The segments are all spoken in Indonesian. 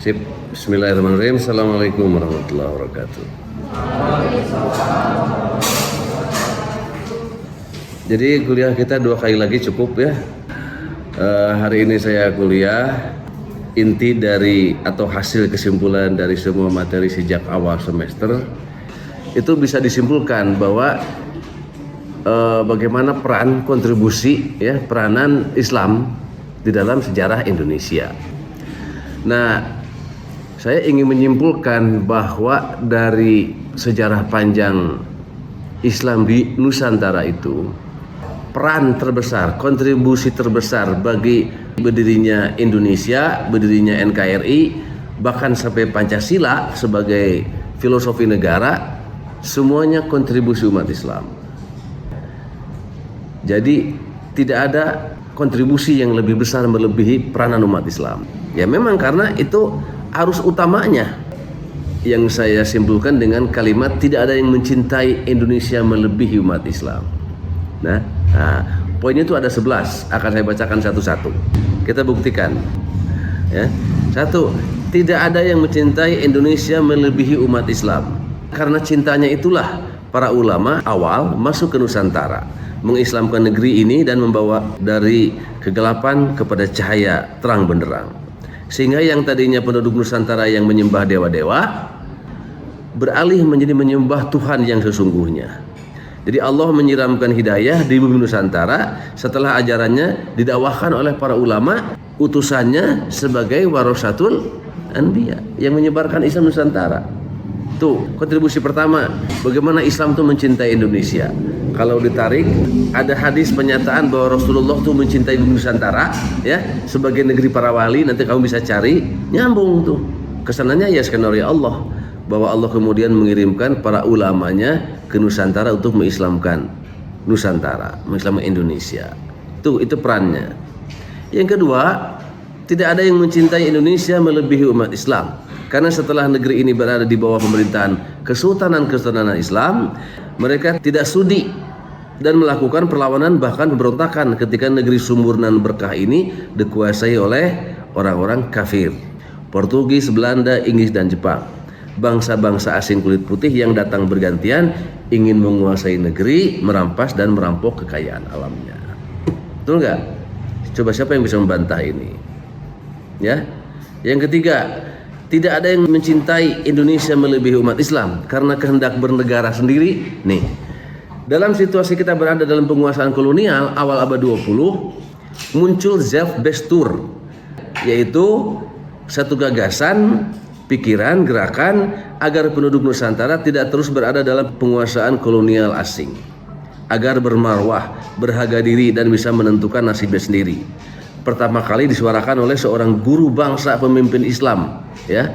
Sip. Bismillahirrahmanirrahim. Assalamualaikum warahmatullahi wabarakatuh. Jadi kuliah kita 2 kali lagi cukup ya. Hari ini saya kuliah inti dari atau hasil kesimpulan dari semua materi sejak awal semester itu bisa disimpulkan bahwa bagaimana peran kontribusi ya peranan Islam di dalam sejarah Indonesia. Nah, saya ingin menyimpulkan bahwa dari sejarah panjang Islam di Nusantara itu, peran terbesar, kontribusi terbesar bagi berdirinya Indonesia, berdirinya NKRI, bahkan sampai Pancasila sebagai filosofi negara, semuanya kontribusi umat Islam. Jadi tidak ada kontribusi yang lebih besar melebihi peranan umat Islam. Ya memang karena itu arus utamanya yang saya simpulkan dengan kalimat tidak ada yang mencintai Indonesia melebihi umat Islam. Nah, poinnya itu ada 11, akan saya bacakan satu-satu. Kita buktikan. Ya. 1, tidak ada yang mencintai Indonesia melebihi umat Islam. Karena cintanya itulah para ulama awal masuk ke Nusantara, mengislamkan negeri ini dan membawa dari kegelapan kepada cahaya terang benderang. Sehingga yang tadinya penduduk Nusantara yang menyembah dewa-dewa beralih menjadi menyembah Tuhan yang sesungguhnya. Jadi Allah menyiramkan hidayah di bumi Nusantara setelah ajarannya didakwahkan oleh para ulama, utusannya sebagai warasatul anbiya yang menyebarkan Islam Nusantara. Tuh, kontribusi pertama, bagaimana Islam itu mencintai Indonesia. Kalau ditarik, ada hadis pernyataan bahwa Rasulullah itu mencintai bumi Nusantara, ya, sebagai negeri para wali. Nanti kamu bisa cari, nyambung tuh. Kesananya ya skenario Allah, bahwa Allah kemudian mengirimkan para ulamanya ke Nusantara untuk mengislamkan Nusantara, mengislamkan Indonesia. Tuh, itu perannya. Yang kedua, tidak ada yang mencintai Indonesia melebihi umat Islam. Karena setelah negeri ini berada di bawah pemerintahan Kesultanan Islam, mereka tidak sudi dan melakukan perlawanan bahkan pemberontakan ketika negeri sumur nan berkah ini dikuasai oleh orang-orang kafir, Portugis, Belanda, Inggris dan Jepang. Bangsa-bangsa asing kulit putih yang datang bergantian ingin menguasai negeri, merampas dan merampok kekayaan alamnya. Betul nggak? Coba siapa yang bisa membantah ini? Ya. Yang ketiga, tidak ada yang mencintai Indonesia melebihi umat Islam karena kehendak bernegara sendiri. Nih, dalam situasi kita berada dalam penguasaan kolonial awal abad 20, muncul Zelfbestur, yaitu satu gagasan, pikiran, gerakan agar penduduk Nusantara tidak terus berada dalam penguasaan kolonial asing, agar bermarwah, berharga diri dan bisa menentukan nasibnya sendiri. Pertama kali disuarakan oleh seorang guru bangsa pemimpin Islam, ya,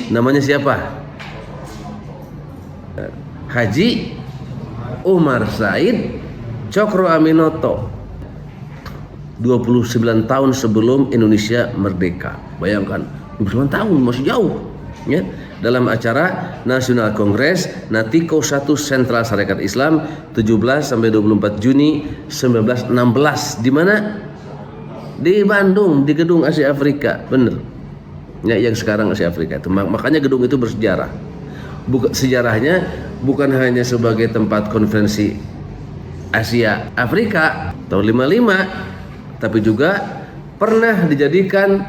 namanya siapa? Haji Umar Said Cokro Aminoto, 29 tahun sebelum Indonesia merdeka. Bayangkan, 29 tahun masih jauh, ya. Dalam acara National Congress Natiko 1 Sentral Sarekat Islam 17 sampai 24 Juni 1916 di mana? Di Bandung, di gedung Asia Afrika, bener. Ya, yang sekarang Asia Afrika itu. Makanya gedung itu bersejarah. Sejarahnya bukan hanya sebagai tempat konferensi Asia Afrika tahun 55, tapi juga pernah dijadikan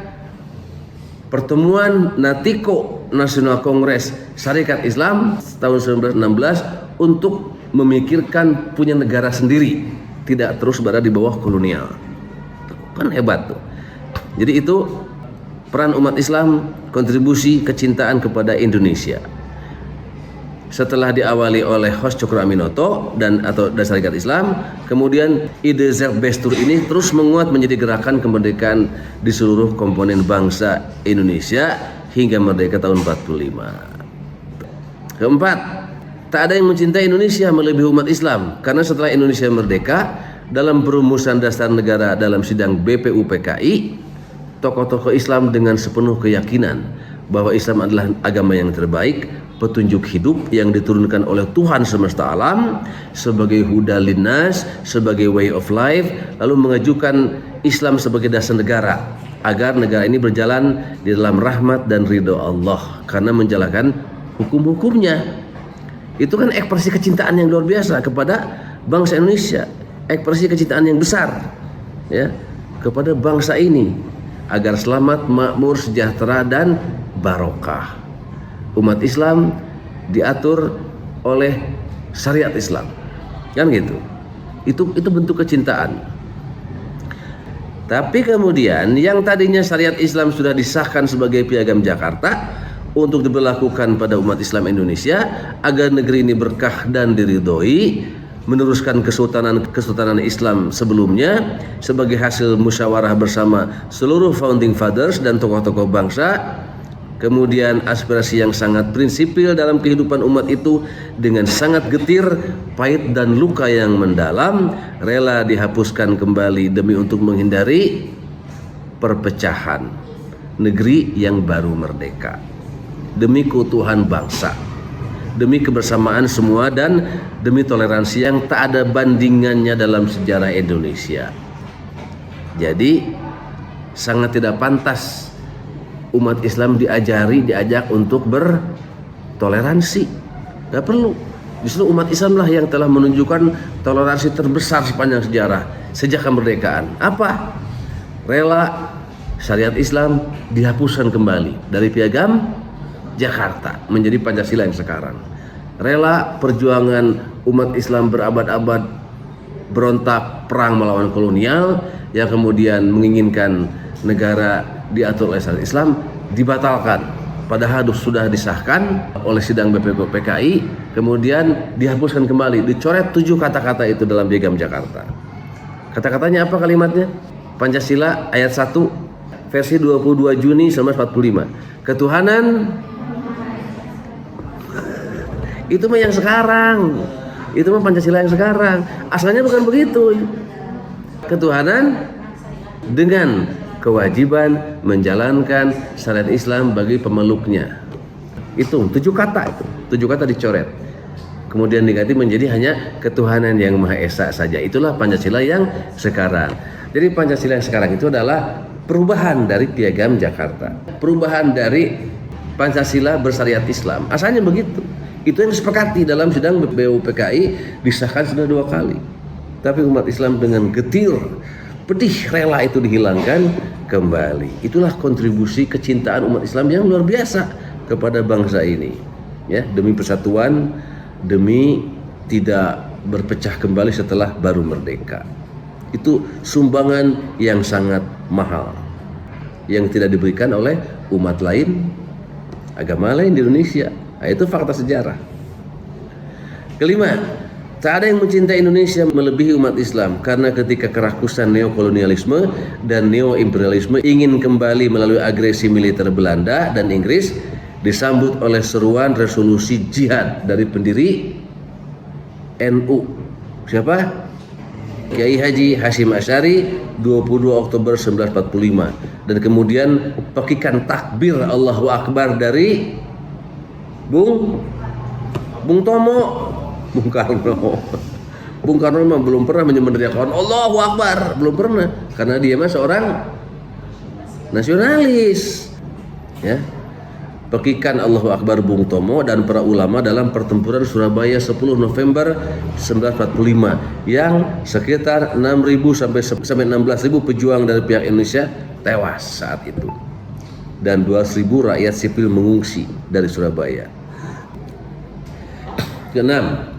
pertemuan Natiko National Congress Sarekat Islam tahun 1916 untuk memikirkan punya negara sendiri, tidak terus berada di bawah kolonial. Kan hebat tuh. Jadi itu peran umat Islam, kontribusi kecintaan kepada Indonesia. Setelah diawali oleh Hos Cokro Aminoto dan Sarekat Islam, kemudian ide Zelfbestur ini terus menguat menjadi gerakan kemerdekaan di seluruh komponen bangsa Indonesia hingga merdeka tahun 45. Keempat, tak ada yang mencintai Indonesia melebihi umat Islam karena setelah Indonesia merdeka, dalam perumusan dasar negara dalam sidang BPUPKI, tokoh-tokoh Islam dengan sepenuh keyakinan bahwa Islam adalah agama yang terbaik, petunjuk hidup yang diturunkan oleh Tuhan semesta alam sebagai huda linnas, sebagai way of life, lalu mengajukan Islam sebagai dasar negara agar negara ini berjalan di dalam rahmat dan ridho Allah karena menjalankan hukum-hukumnya. Itu kan ekspresi kecintaan yang luar biasa kepada bangsa Indonesia, ekspresi kecintaan yang besar ya kepada bangsa ini agar selamat, makmur, sejahtera dan barokah. Umat Islam diatur oleh syariat Islam. Kan gitu. Itu bentuk kecintaan. Tapi kemudian yang tadinya syariat Islam sudah disahkan sebagai piagam Jakarta untuk diberlakukan pada umat Islam Indonesia agar negeri ini berkah dan diridhoi, meneruskan kesultanan Islam sebelumnya sebagai hasil musyawarah bersama seluruh founding fathers dan tokoh-tokoh bangsa. Kemudian aspirasi yang sangat prinsipil dalam kehidupan umat itu dengan sangat getir, pahit dan luka yang mendalam rela dihapuskan kembali demi untuk menghindari perpecahan negeri yang baru merdeka, demi keutuhan bangsa, demi kebersamaan semua dan demi toleransi yang tak ada bandingannya dalam sejarah Indonesia. Jadi sangat tidak pantas umat Islam diajak untuk bertoleransi. Gak perlu. Justru umat Islam lah yang telah menunjukkan toleransi terbesar sepanjang sejarah sejak kemerdekaan. Apa? Rela syariat Islam dihapuskan kembali dari piagam Jakarta menjadi Pancasila yang sekarang. Rela perjuangan umat Islam berabad-abad berontak perang melawan kolonial yang kemudian menginginkan negara diatur oleh syariat Islam dibatalkan, padahal sudah disahkan oleh sidang BPKI, kemudian dihapuskan kembali, dicoret 7 kata-kata itu dalam piagam Jakarta. Kata-katanya apa kalimatnya? Pancasila ayat 1 versi 22 Juni 1945. Ketuhanan itu mah yang sekarang. Itu mah Pancasila yang sekarang. Asalnya bukan begitu. Ketuhanan dengan kewajiban menjalankan syariat Islam bagi pemeluknya. Itu 7 kata itu. 7 kata dicoret. Kemudian diganti menjadi hanya ketuhanan yang Maha Esa saja. Itulah Pancasila yang sekarang. Jadi Pancasila yang sekarang itu adalah perubahan dari piagam Jakarta. Perubahan dari Pancasila bersyariat Islam. Asalnya begitu. Itu yang disepakati dalam sidang BPUPKI, disahkan sudah 2 kali. Tapi umat Islam dengan getir, pedih rela itu dihilangkan kembali. Itulah kontribusi kecintaan umat Islam yang luar biasa kepada bangsa ini. Ya, demi persatuan, demi tidak berpecah kembali setelah baru merdeka. Itu sumbangan yang sangat mahal yang tidak diberikan oleh umat lain, agama lain di Indonesia. Nah, itu fakta sejarah. Kelima, tak ada yang mencintai Indonesia melebihi umat Islam karena ketika kerakusan neokolonialisme dan neoimperialisme ingin kembali melalui agresi militer Belanda dan Inggris disambut oleh seruan resolusi jihad dari pendiri NU. Siapa? Kiai Haji Hashim Asy'ari 22 Oktober 1945 dan kemudian pekikan takbir Allahu Akbar dari Bung Tomo, Bung Karno. Bung Karno memang belum pernah meneriakkan Allahu Akbar, belum pernah, karena dia mah seorang nasionalis. Ya. Pekikan Allahu Akbar Bung Tomo dan para ulama dalam pertempuran Surabaya 10 November 1945 yang sekitar 6.000 sampai 16.000 pejuang dari pihak Indonesia tewas saat itu. Dan 12.000 rakyat sipil mengungsi dari Surabaya. Keenam,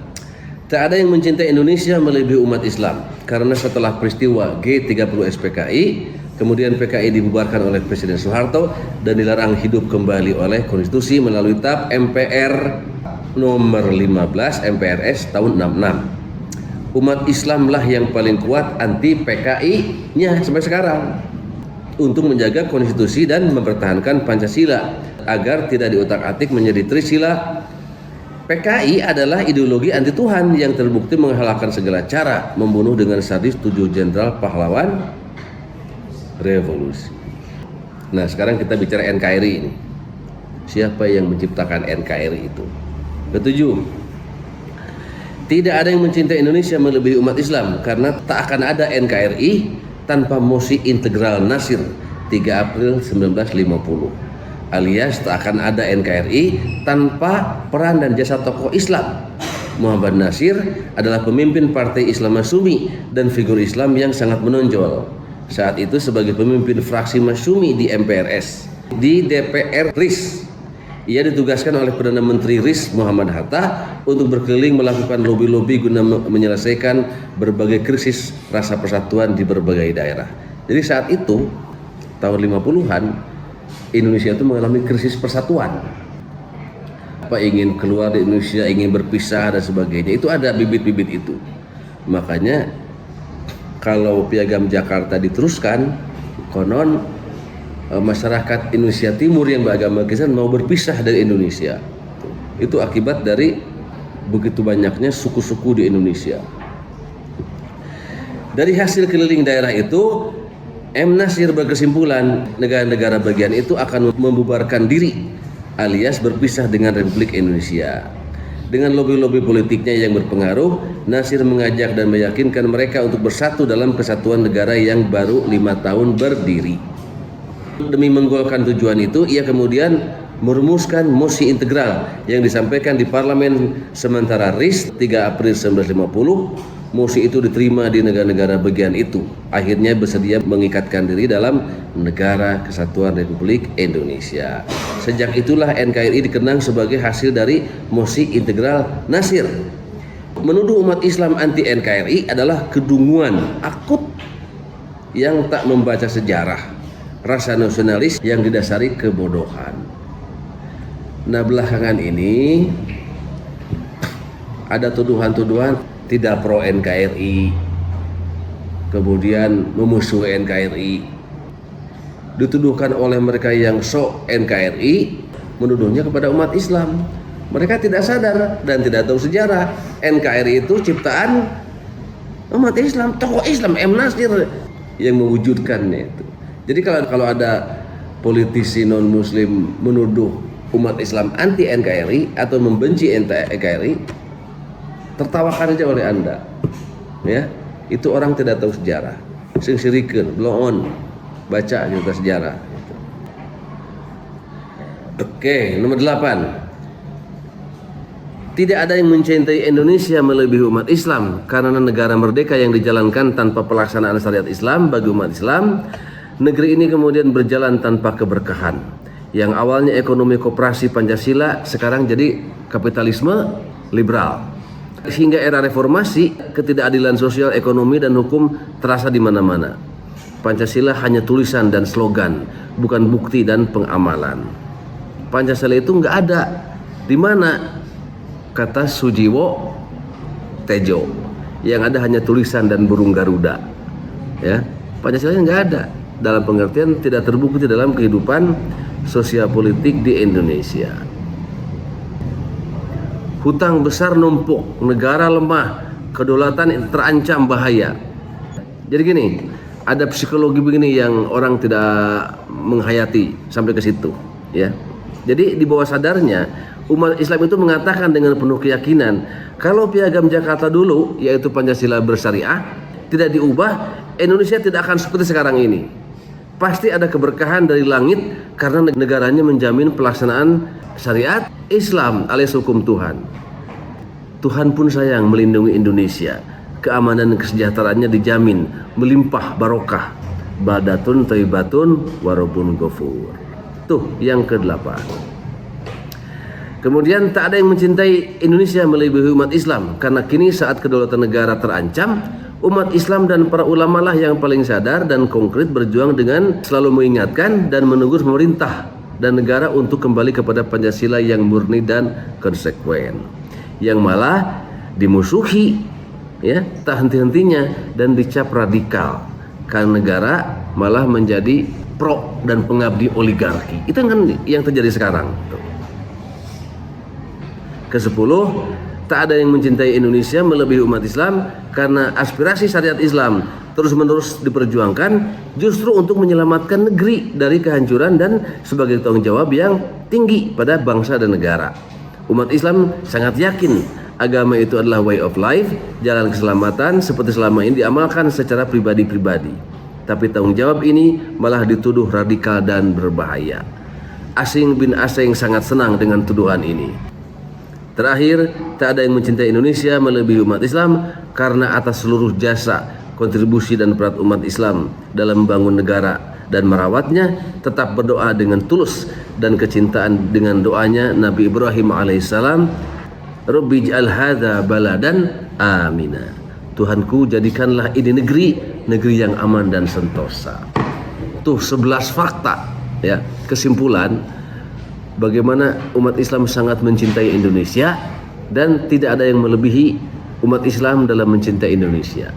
tak ada yang mencintai Indonesia melebihi umat Islam karena setelah peristiwa G30 SPKI, kemudian PKI dibubarkan oleh Presiden Soeharto dan dilarang hidup kembali oleh konstitusi melalui TAP MPR nomor 15 MPRS tahun 66. Umat Islamlah yang paling kuat anti PKI-nya sampai sekarang untuk menjaga konstitusi dan mempertahankan Pancasila agar tidak diutak-atik menjadi Trisila. PKI adalah ideologi anti Tuhan yang terbukti menghalalkan segala cara membunuh dengan sadis 7 jenderal pahlawan revolusi. Nah, sekarang kita bicara NKRI ini. Siapa yang menciptakan NKRI itu? Ketujuh, tidak ada yang mencintai Indonesia melebihi umat Islam karena tak akan ada NKRI tanpa mosi integral Nasir. 3 April 1950. Alias tak akan ada NKRI tanpa peran dan jasa tokoh Islam. Muhammad Nasir adalah pemimpin Partai Islam Masyumi dan figur Islam yang sangat menonjol. Saat itu sebagai pemimpin fraksi Masyumi di MPRS. Di DPR RIS, ia ditugaskan oleh Perdana Menteri RIS Muhammad Hatta untuk berkeliling melakukan lobi-lobi guna menyelesaikan berbagai krisis rasa persatuan di berbagai daerah. Jadi saat itu, tahun 50-an, Indonesia itu mengalami krisis persatuan. Ingin keluar dari Indonesia, ingin berpisah dan sebagainya. Itu ada bibit-bibit itu. Makanya kalau Piagam Jakarta diteruskan, konon masyarakat Indonesia Timur yang beragama Kristen mau berpisah dari Indonesia. Itu akibat dari begitu banyaknya suku-suku di Indonesia. Dari hasil keliling daerah itu, M. Nasir berkesimpulan negara-negara bagian itu akan membubarkan diri alias berpisah dengan Republik Indonesia. Dengan lobi-lobi politiknya yang berpengaruh, Nasir mengajak dan meyakinkan mereka untuk bersatu dalam kesatuan negara yang baru 5 tahun berdiri. Demi menggolkan tujuan itu, ia kemudian merumuskan mosi integral yang disampaikan di parlemen sementara RIS 3 April 1950. Mosi itu diterima di negara-negara bagian itu. Akhirnya bersedia mengikatkan diri dalam Negara Kesatuan Republik Indonesia. Sejak itulah NKRI dikenang sebagai hasil dari mosi integral Nasir. Menuduh umat Islam anti NKRI adalah kedunguan akut yang tak membaca sejarah, rasa nasionalis yang didasari kebodohan. Nah, belakangan ini ada tuduhan-tuduhan tidak pro NKRI, kemudian memusuhi NKRI, dituduhkan oleh mereka yang sok NKRI, menuduhnya kepada umat Islam. Mereka tidak sadar dan tidak tahu sejarah. NKRI itu ciptaan umat Islam, tokoh Islam M. Nasir yang mewujudkannya itu. Jadi kalau ada politisi non Muslim menuduh umat Islam anti NKRI atau membenci NKRI, tertawakan aja oleh Anda, ya. Itu orang tidak tahu sejarah, sing sirikeun, blow on, baca juga sejarah. Oke, nomor 8. Tidak ada yang mencintai Indonesia melebihi umat Islam karena negara merdeka yang dijalankan tanpa pelaksanaan syariat Islam bagi umat Islam. Negeri ini kemudian berjalan tanpa keberkahan. Yang awalnya ekonomi koperasi Pancasila sekarang jadi kapitalisme liberal. Hingga era reformasi, ketidakadilan sosial, ekonomi, dan hukum terasa di mana-mana. Pancasila hanya tulisan dan slogan, bukan bukti dan pengamalan. Pancasila itu nggak ada. Di mana? Kata Sujiwo Tejo. Yang ada hanya tulisan dan burung Garuda. Ya, Pancasila nggak ada. Dalam pengertian tidak terbukti dalam kehidupan sosial politik di Indonesia. Hutang besar numpuk, negara lemah, kedaulatan terancam bahaya. Jadi gini, ada psikologi begini yang orang tidak menghayati sampai ke situ, ya. Jadi di bawah sadarnya umat Islam itu mengatakan dengan penuh keyakinan, kalau Piagam Jakarta dulu, yaitu Pancasila bersyariah, tidak diubah, Indonesia tidak akan seperti sekarang ini. Pasti ada keberkahan dari langit karena negaranya menjamin pelaksanaan syariat Islam alias hukum Tuhan. Tuhan pun sayang melindungi Indonesia. Keamanan dan kesejahteraannya dijamin, melimpah barokah. Badatun thayyibatun warabun ghafur. Tuh yang ke-8. Kemudian tak ada yang mencintai Indonesia melebihi umat Islam karena kini saat kedaulatan negara terancam, umat Islam dan para ulama lah yang paling sadar dan konkret berjuang dengan selalu mengingatkan dan menegur pemerintah dan negara untuk kembali kepada Pancasila yang murni dan konsekuen. Yang malah dimusuhi, ya, tak henti-hentinya dan dicap radikal karena negara malah menjadi pro dan pengabdi oligarki. Itu kan yang terjadi sekarang. Ke-10, tak ada yang mencintai Indonesia melebihi umat Islam karena aspirasi syariat Islam terus-menerus diperjuangkan justru untuk menyelamatkan negeri dari kehancuran dan sebagai tanggung jawab yang tinggi pada bangsa dan negara. Umat Islam sangat yakin agama itu adalah way of life, jalan keselamatan seperti selama ini diamalkan secara pribadi-pribadi. tapi tanggung jawab ini malah dituduh radikal dan berbahaya. Asing bin Asing sangat senang dengan tuduhan ini. Terakhir, tak ada yang mencintai Indonesia melebihi umat Islam karena atas seluruh jasa, kontribusi dan peran umat Islam dalam membangun negara dan merawatnya, tetap berdoa dengan tulus dan kecintaan dengan doanya Nabi Ibrahim alaihissalam, Rabbi ij'al hadza baladan amina. Tuhanku, jadikanlah ini negeri yang aman dan sentosa. Tuh 11 fakta ya, kesimpulan bagaimana umat Islam sangat mencintai Indonesia dan tidak ada yang melebihi umat Islam dalam mencintai Indonesia.